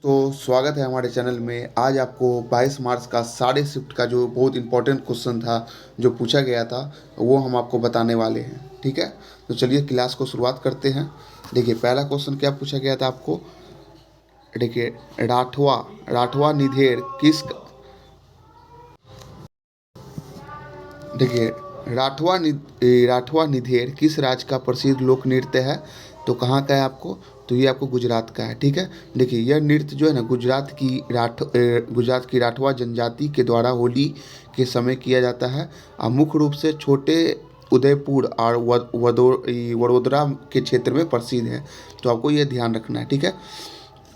तो स्वागत है हमारे चैनल में। आज आपको 22 मार्च का सारे शिफ्ट का जो बहुत इंपॉर्टेंट क्वेश्चन था जो पूछा गया था वो हम आपको बताने वाले हैं। ठीक है, तो चलिए क्लास को शुरुआत करते हैं। देखिए पहला क्वेश्चन क्या पूछा गया था आपको। देखिए राठवा राठवा निधेर किस देखिए राठवा निधेर किस राज्य का प्रसिद्ध लोक नृत्य है। तो कहाँ का है आपको, तो ये आपको गुजरात का है। ठीक है, देखिए यह नृत्य जो है ना गुजरात की राठवा जनजाति के द्वारा होली के समय किया जाता है। और मुख्य रूप से छोटे उदयपुर और वडोदरा के क्षेत्र में प्रसिद्ध है। तो आपको ये ध्यान रखना है। ठीक है,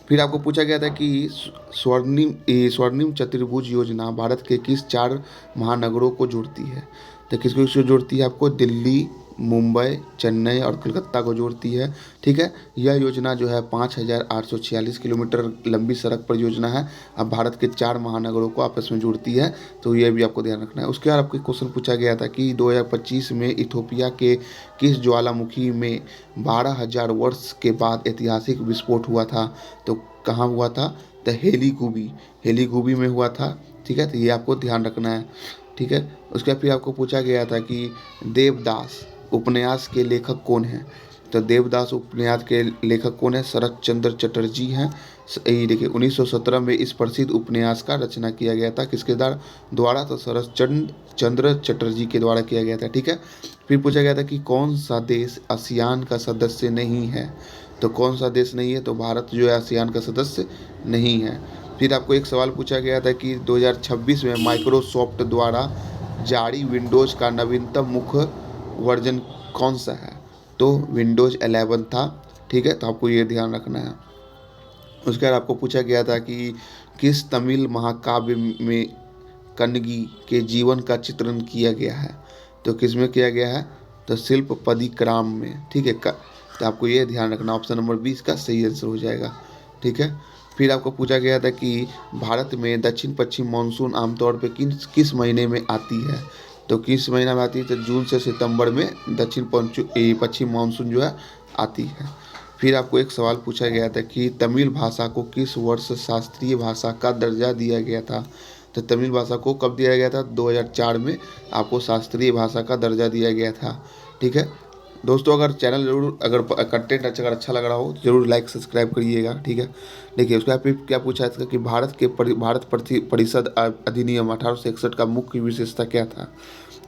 फिर आपको पूछा गया था कि स्वर्णिम चतुर्भुज योजना भारत के किस चार महानगरों को जोड़ती है। तो किसको किसको जोड़ती है आपको, दिल्ली, मुंबई, चेन्नई और कलकत्ता को जोड़ती है। ठीक है, यह योजना जो है 5,846 किलोमीटर लंबी सड़क परियोजना है। अब भारत के चार महानगरों को आपस में जोड़ती है। तो यह भी आपको ध्यान रखना है। उसके बाद आपको क्वेश्चन पूछा गया था कि 2025 में इथोपिया के किस ज्वालामुखी में 12,000 वर्ष के बाद ऐतिहासिक विस्फोट हुआ था। तो कहाँ हुआ था, तो हेलीगुबी में हुआ था। ठीक है, तो ये आपको ध्यान रखना है। ठीक है, उसके बाद फिर आपको पूछा गया था कि देवदास उपन्यास के लेखक कौन हैं। तो देवदास उपन्यास के लेखक कौन है, शरत चंद्र चटर्जी हैं। ये देखिए 1917 में इस प्रसिद्ध उपन्यास का रचना किया गया था। किसके द्वारा, तो शरत चंद्र चटर्जी के द्वारा किया गया था। ठीक है, फिर पूछा गया था कि कौन सा देश आसियान का सदस्य नहीं है। तो कौन सा देश नहीं है, तो भारत जो है आसियान का सदस्य नहीं है। फिर आपको एक सवाल पूछा गया था कि 2026 में माइक्रोसॉफ्ट द्वारा जारी विंडोज़ का नवीनतम मुख्य वर्जन कौन सा है। तो विंडोज़ 11 था। ठीक है, तो आपको ये ध्यान रखना है। उसके बाद आपको पूछा गया था कि किस तमिल महाकाव्य में कन्नगी के जीवन का चित्रण किया गया है। तो किस में किया गया है, तो शिल्पपदिक्राम में। ठीक है, तो आपको ये ध्यान रखना, ऑप्शन नंबर 20 का सही आंसर हो जाएगा। ठीक है, फिर आपको पूछा गया था कि भारत में दक्षिण पश्चिम मानसून आमतौर पर किस महीने में आती है। तो किस महीना में आती है, तो जून से सितंबर में दक्षिण पश्चिम मानसून जो है आती है। फिर आपको एक सवाल पूछा गया था कि तमिल भाषा को किस वर्ष शास्त्रीय भाषा का दर्जा दिया गया था। तो तमिल भाषा को कब दिया गया था, 2004 में आपको शास्त्रीय भाषा का दर्जा दिया गया था। ठीक है दोस्तों, अगर चैनल जरूर अगर कंटेंट अगर अच्छा लग रहा हो तो जरूर लाइक सब्सक्राइब करिएगा। ठीक है, देखिए उसका फिर क्या पूछा था कि भारत परिषद अधिनियम 1861 का मुख्य विशेषता क्या था।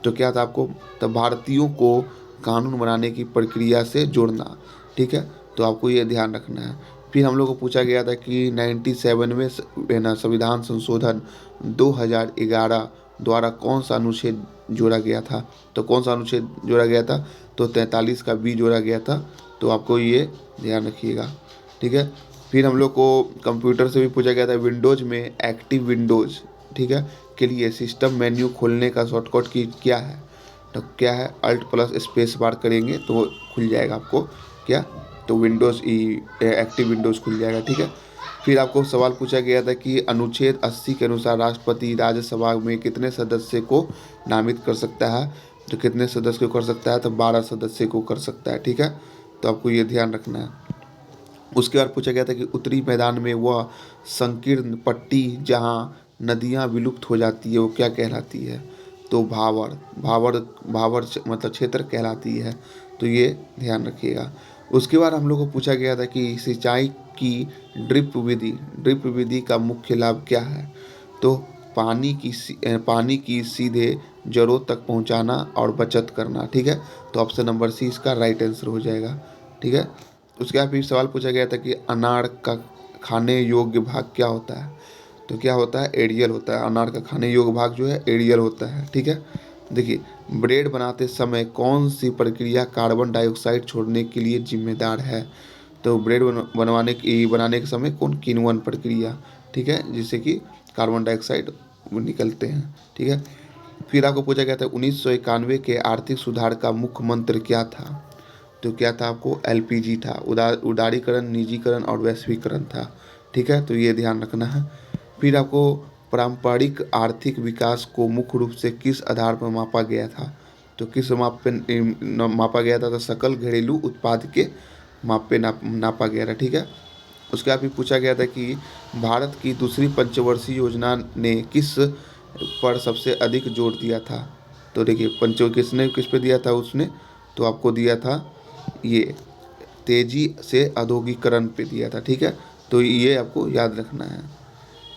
तो क्या था आपको, तो भारतीयों को कानून बनाने की प्रक्रिया से जोड़ना। ठीक है, तो आपको ये ध्यान रखना है। फिर हम लोग को पूछा गया था कि 97 में ना संविधान संशोधन 2011 द्वारा कौन सा अनुच्छेद जोड़ा गया था। तो कौन सा अनुच्छेद जोड़ा गया था, तो 43 का बी जोड़ा गया था। तो आपको ये ध्यान रखिएगा। ठीक है, फिर हम लोग को कंप्यूटर से भी पूछा गया था विंडोज़ में एक्टिव विंडोज़, ठीक है, के लिए सिस्टम मेन्यू खोलने का शॉर्टकट की क्या है। तो क्या है, अल्ट प्लस स्पेस बार करेंगे तो खुल जाएगा आपको क्या, तो विंडोज़ एक्टिव विंडोज़ खुल जाएगा। ठीक है, फिर आपको सवाल पूछा गया था कि अनुच्छेद 80 के अनुसार राष्ट्रपति राज्यसभा में कितने सदस्य को नामित कर सकता है। तो कितने सदस्य को कर सकता है, तो 12 सदस्य को कर सकता है। ठीक है, तो आपको ये ध्यान रखना है। उसके बाद पूछा गया था कि उत्तरी मैदान में वह संकीर्ण पट्टी जहाँ नदियाँ विलुप्त हो जाती है वो क्या कहलाती है। तो भावर भावर भावर मतलब क्षेत्र कहलाती है। तो ये ध्यान रखिएगा। उसके बाद हम लोग को पूछा गया था कि सिंचाई की ड्रिप विधि का मुख्य लाभ क्या है। तो पानी की सीधे जड़ों तक पहुंचाना और बचत करना। ठीक है, तो ऑप्शन नंबर सी इसका राइट आंसर हो जाएगा। ठीक है, उसके बाद फिर सवाल पूछा गया था कि अनार का खाने योग्य भाग क्या होता है। तो क्या होता है, एरियल होता है। अनार का खाने योग्य भाग जो है एरियल होता है। ठीक है, देखिए ब्रेड बनाते समय कौन सी प्रक्रिया कार्बन डाइऑक्साइड छोड़ने के लिए जिम्मेदार है। तो ब्रेड बनाने के समय कौन, किण्वन प्रक्रिया। ठीक है, जिससे कि कार्बन डाइऑक्साइड निकलते हैं। ठीक है, फिर आपको पूछा गया था 1991 के आर्थिक सुधार का मुख्य मंत्र क्या था। तो क्या था आपको, एलपीजी था। उदारीकरण, निजीकरण और वैश्वीकरण था। ठीक है, तो ये ध्यान रखना है। फिर आपको पारंपरिक आर्थिक विकास को मुख्य रूप से किस आधार पर मापा गया था। तो किस मापा गया था, तो सकल घरेलू उत्पाद के मापा गया था। ठीक है, उसके बाद भी पूछा गया था कि भारत की दूसरी पंचवर्षीय योजना ने किस पर सबसे अधिक जोर दिया था। तो देखिए किसने किस पे दिया था उसने, तो आपको दिया था ये तेजी से औद्योगिकरण पे दिया था, ठीक है। तो ये आपको याद रखना है,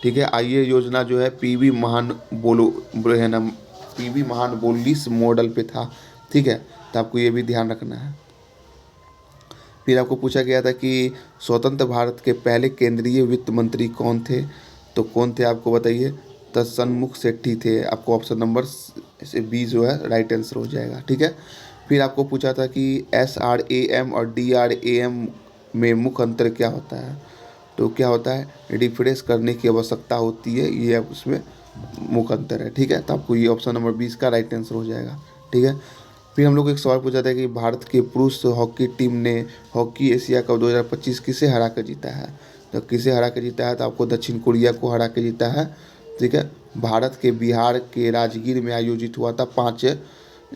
ठीक है। आइए योजना जो है पीवी महान है ना, पीवी महान बोलिस मॉडल पे था, ठीक है। तो आपको ये भी ध्यान रखना है। फिर आपको पूछा गया था कि स्वतंत्र भारत के पहले केंद्रीय वित्त मंत्री कौन थे। तो कौन थे आपको बताइए, तो सनमुख सेट्टी थे। आपको ऑप्शन नंबर से बी जो है राइट आंसर हो जाएगा, ठीक है। फिर आपको पूछा था कि SRAM और DRAM में मुख्य अंतर क्या होता है। तो क्या होता है, रिफ्रेश करने की आवश्यकता होती है, ये अब उसमें मुख्य अंतर है, ठीक है। तो आपको ये ऑप्शन नंबर 20 का राइट आंसर हो जाएगा, ठीक है। फिर हम लोग को एक सवाल पूछा था कि भारत के पुरुष हॉकी टीम ने हॉकी एशिया कप 2025 किसे हरा कर जीता है। तो किसे हरा कर जीता है, तो आपको दक्षिण कोरिया को हरा कर जीता है, ठीक है। भारत के बिहार के राजगीर में आयोजित हुआ था, 5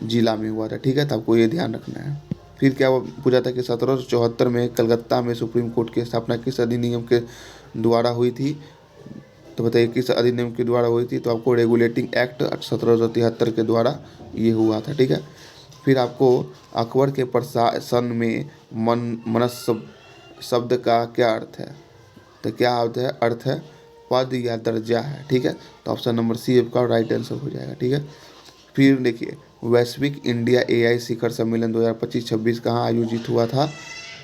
जिला में हुआ था, ठीक है। तो आपको ये ध्यान रखना है। फिर क्या पूछा था कि 1774 में कलकत्ता में सुप्रीम कोर्ट की स्थापना किस अधिनियम के द्वारा हुई थी। तो बताइए किस अधिनियम के द्वारा हुई थी। तो आपको रेगुलेटिंग एक्ट 1773 के द्वारा ये हुआ था, ठीक है। फिर आपको अकबर के प्रशासन में मनस शब्द का क्या अर्थ है। तो क्या अर्थ है पद या दर्जा है, ठीक है। तो ऑप्शन नंबर सी आपका राइट आंसर हो जाएगा, ठीक है। फिर देखिए वैश्विक इंडिया AI शिखर सम्मेलन 2025-26 कहाँ आयोजित हुआ था।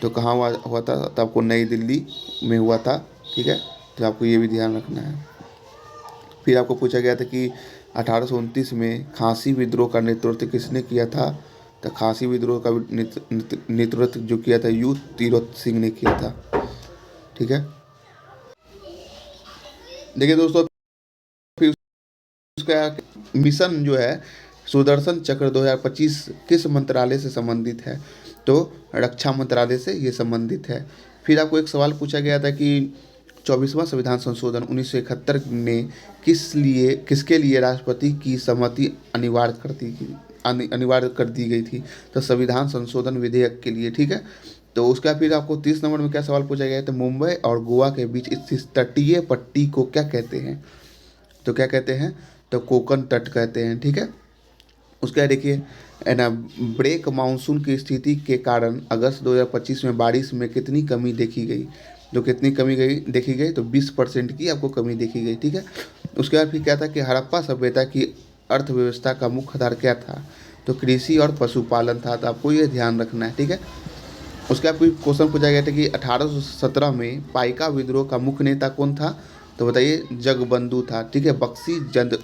तो कहाँ हुआ था, तो आपको नई दिल्ली में हुआ था, ठीक है। तो आपको ये भी ध्यान रखना है। फिर आपको पूछा गया था कि 1829 में खांसी विद्रोह का नेतृत्व किसने किया था। तो खांसी विद्रोह का नेतृत्व जो किया था यू तीरथ सिंह ने किया था, ठीक है। देखिए दोस्तों, फिर उसका मिशन जो है सुदर्शन चक्र 2025 किस मंत्रालय से संबंधित है। तो रक्षा मंत्रालय से ये संबंधित है। फिर आपको एक सवाल पूछा गया था कि 24वां संविधान संशोधन 1971 ने किसके लिए राष्ट्रपति की सहमति अनिवार्य कर दी गई थी। तो संविधान संशोधन विधेयक के लिए, ठीक है। तो उसका फिर आपको 30 नंबर में क्या सवाल पूछा गया है, तो मुंबई और गोवा के बीच स्थित तटीय पट्टी को क्या कहते हैं। तो क्या कहते हैं, तो कोकन तट कहते हैं, ठीक है। उसका देखिए है ना, ब्रेक मानसून की स्थिति के कारण अगस्त 2025 में बारिश में कितनी कमी देखी गई। जो कितनी कमी देखी गई, तो 20% की आपको कमी देखी गई, ठीक है। उसके बाद फिर क्या था कि हड़प्पा सभ्यता की अर्थव्यवस्था का मुख्य आधार क्या था। तो कृषि और पशुपालन था। तो आपको ये ध्यान रखना है, ठीक है। उसके बाद कोई क्वेश्चन पूछा गया था कि 1817 में पाइका विद्रोह का मुख्य नेता कौन था। तो बताइए जगबंधु था, ठीक है, बख्शी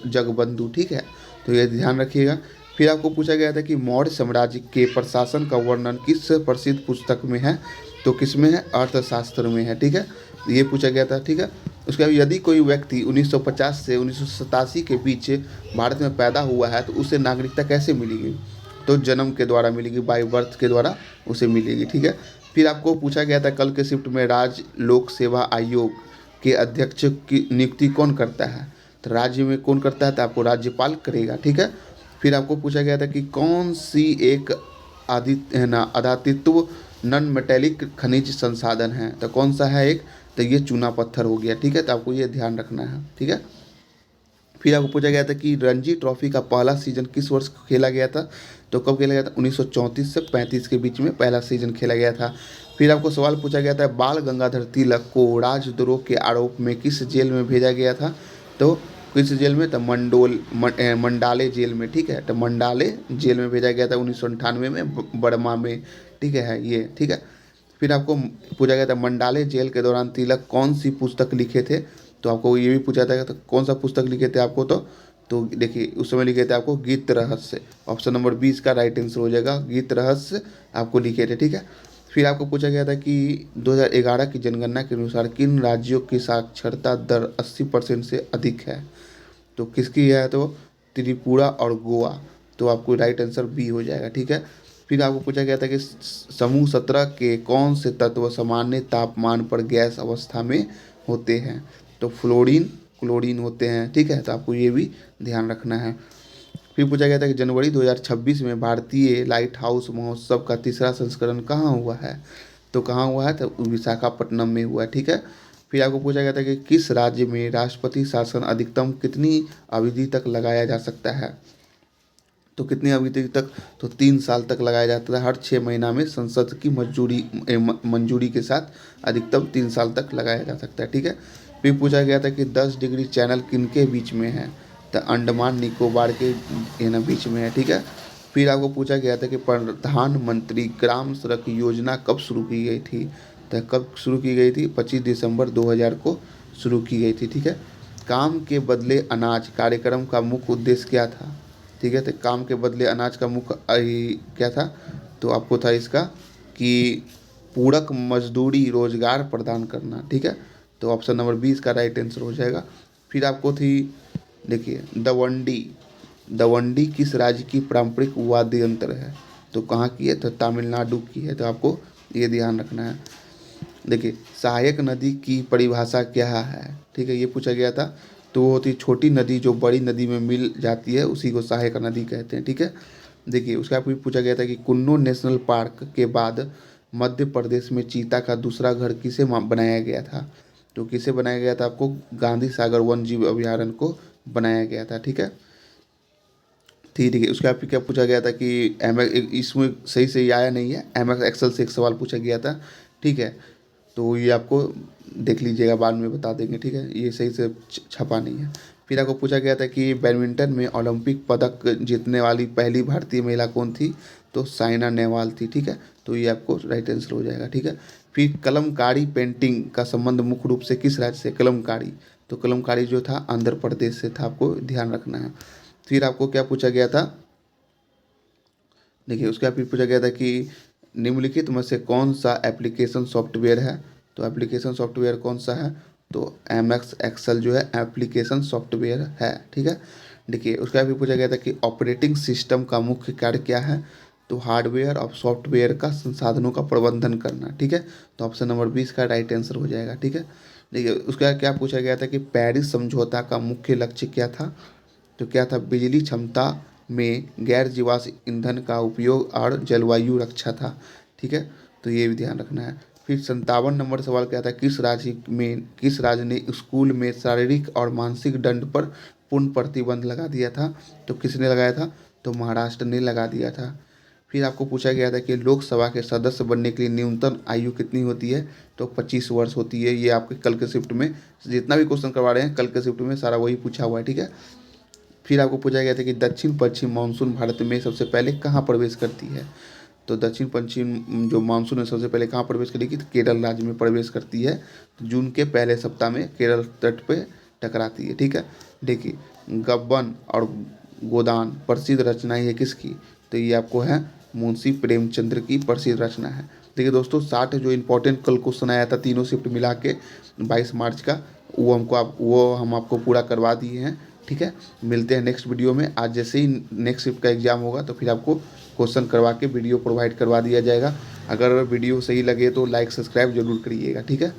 जगबंधु, ठीक है। तो ये ध्यान रखिएगा। फिर आपको पूछा गया था कि मौर्य साम्राज्य के प्रशासन का वर्णन किस प्रसिद्ध पुस्तक में है। तो किस में है, अर्थशास्त्र में है, ठीक है। ये पूछा गया था, ठीक है। उसके बाद यदि कोई व्यक्ति 1950 से 1987 के बीच भारत में पैदा हुआ है तो उसे नागरिकता कैसे मिलेगी। तो जन्म के द्वारा मिलेगी, बाय बर्थ के द्वारा उसे मिलेगी, ठीक है। फिर आपको पूछा गया था कल के शिफ्ट में राज्य लोक सेवा आयोग के अध्यक्ष की नियुक्ति कौन करता है। तो राज्य में कौन करता है, तो आपको राज्यपाल करेगा, ठीक है। फिर आपको पूछा गया था कि कौन सी एक आधातित्व नॉन मेटेलिक खनिज संसाधन है। तो कौन सा है एक, तो ये चूना पत्थर हो गया, ठीक है। तो आपको ये ध्यान रखना है, ठीक है। फिर आपको पूछा गया था कि रणजी ट्रॉफी का पहला सीजन किस वर्ष खेला गया था। तो कब खेला गया था, 1934 से 35 के बीच में पहला सीजन खेला गया था। फिर आपको सवाल पूछा गया था बाल गंगाधर तिलक को राजद्रोह के आरोप में किस जेल में भेजा गया था। तो किस जेल में, तो मंडाले जेल में, ठीक है। तो मंडाले जेल में भेजा गया था 1998 में बर्मा में, ठीक है ये, ठीक है। फिर आपको पूछा गया था मंडाले जेल के दौरान तिलक कौन सी पुस्तक लिखे थे। तो आपको ये भी पूछा था तो कौन सा पुस्तक लिखे थे आपको। तो देखिए उस समय लिखे थे आपको गीत रहस्य। ऑप्शन नंबर 20 का राइट आंसर हो जाएगा, गीत रहस्य आपको लिखे थे, ठीक है। फिर आपको पूछा गया था कि 2011 की जनगणना के अनुसार किन राज्यों की साक्षरता दर 80% से अधिक है। तो किसकी है, तो त्रिपुरा और गोवा। तो आपको राइट आंसर बी हो जाएगा, ठीक है। फिर आपको पूछा गया था कि समूह 17 के कौन से तत्व सामान्य तापमान पर गैस अवस्था में होते हैं। तो फ्लोरीन क्लोरीन होते हैं, ठीक है। तो आपको ये भी ध्यान रखना है। फिर पूछा गया था कि जनवरी 2026 में भारतीय लाइट हाउस महोत्सव का तीसरा संस्करण कहाँ हुआ है। तो कहाँ हुआ है, तो विशाखापट्टनम में हुआ है, ठीक है। फिर आपको पूछा गया था कि किस राज्य में राष्ट्रपति शासन अधिकतम कितनी अवधि तक लगाया जा सकता है। तो कितनी अवधि तक, तो 3 साल तक लगाया जाता है। हर 6 महीना में संसद की मंजूरी के साथ अधिकतम 3 साल तक लगाया जा सकता है, ठीक है। फिर पूछा गया था कि 10 डिग्री चैनल किनके बीच में है, तो अंडमान निकोबार के बीच में है, ठीक है। फिर आपको पूछा गया था कि प्रधानमंत्री ग्राम सड़क योजना कब शुरू की गई थी, तो कब शुरू की गई थी, 25 दिसंबर 2000 को शुरू की गई थी, ठीक है। काम के बदले अनाज कार्यक्रम का मुख्य उद्देश्य क्या था, ठीक है। तो काम के बदले अनाज का मुख्य क्या था, तो आपको था इसका कि पूरक मजदूरी रोजगार प्रदान करना, ठीक है। तो ऑप्शन नंबर 20 का राइट आंसर हो जाएगा। फिर आपको थी, देखिए दवंडी किस राज्य की पारंपरिक वाद्य यंत्र है, तो कहाँ की है, तो तमिलनाडु की है। तो आपको ये ध्यान रखना है। देखिए सहायक नदी की परिभाषा क्या है, ठीक है, ये पूछा गया था। तो वो होती है छोटी नदी जो बड़ी नदी में मिल जाती है, उसी को सहायक नदी कहते हैं, ठीक है। देखिए उसका भी पूछा गया था कि कुन्नो नेशनल पार्क के बाद मध्य प्रदेश में चीता का दूसरा घर किसे बनाया गया था, तो किसे बनाया गया था, आपको गांधी सागर वन जीव अभयारण्य को बनाया गया था, ठीक है। ठीक है, उसके आप क्या पूछा गया था कि इसमें सही से आया नहीं है, MS एक्सेल से एक सवाल पूछा गया था, ठीक है। तो ये आपको देख लीजिएगा, बाद में बता देंगे, ठीक है, ये सही से छपा नहीं है। फिर आपको पूछा गया था कि बैडमिंटन में ओलंपिक पदक जीतने वाली पहली भारतीय महिला कौन थी, तो साइना नेहवाल थी, ठीक है। तो ये आपको राइट आंसर हो जाएगा, ठीक है। फिर कलमकारी पेंटिंग का संबंध मुख्य रूप से किस राज्य से, कलमकारी, तो कलमकारी जो था आंध्र प्रदेश से था, आपको ध्यान रखना है। फिर आपको क्या पूछा गया था, देखिए उसका फिर पूछा गया था कि निम्नलिखित में से कौन सा एप्लीकेशन सॉफ्टवेयर है, तो एप्लीकेशन सॉफ्टवेयर कौन सा है, तो MS एक्सेल जो है एप्लीकेशन सॉफ्टवेयर है, ठीक है। देखिए उसका भी पूछा गया था कि ऑपरेटिंग सिस्टम का मुख्य कार्य क्या है, तो हार्डवेयर और सॉफ्टवेयर का संसाधनों का प्रबंधन करना, ठीक है। तो ऑप्शन नंबर 20 का राइट आंसर हो जाएगा, ठीक है। देखिए उसका क्या पूछा गया था कि पेरिस समझौता का मुख्य लक्ष्य क्या था, तो क्या था, बिजली क्षमता में गैर जीवाश्म ईंधन का उपयोग और जलवायु रक्षा था, ठीक है। तो ये भी ध्यान रखना है। फिर 57 नंबर सवाल क्या था, किस राज्य ने स्कूल में शारीरिक और मानसिक दंड पर पूर्ण प्रतिबंध लगा दिया था, तो किसने लगाया था, तो महाराष्ट्र ने लगा दिया था। फिर आपको पूछा गया था कि लोकसभा के सदस्य बनने के लिए न्यूनतम आयु कितनी होती है, तो 25 वर्ष होती है। ये आपके कल के शिफ्ट में जितना भी क्वेश्चन करवा रहे हैं, कल के शिफ्ट में सारा वही पूछा हुआ है, ठीक है। फिर आपको पूछा गया था कि दक्षिण पश्चिम मानसून भारत में सबसे पहले कहाँ प्रवेश करती है, तो दक्षिण पश्चिम जो मानसून है सबसे पहले कहाँ प्रवेश करेगी, तो केरल राज्य में प्रवेश करती है। तो जून के पहले सप्ताह में केरल तट पे टकराती है, ठीक है। देखिए गब्बन और गोदान प्रसिद्ध रचनाएं है किसकी, तो ये आपको है मुंशी प्रेमचंद्र की प्रसिद्ध रचना है। देखिए दोस्तों 60 जो इंपॉर्टेंट कल क्वेश्चन आया था तीनों शिफ्ट मिला के 22 मार्च का, वो हम आपको पूरा करवा दिए हैं, ठीक है। मिलते हैं नेक्स्ट वीडियो में। आज जैसे ही नेक्स्ट शिफ्ट का एग्ज़ाम होगा तो फिर आपको क्वेश्चन करवा के वीडियो प्रोवाइड करवा दिया जाएगा। अगर वीडियो सही लगे तो लाइक सब्सक्राइब जरूर करिएगा, ठीक है।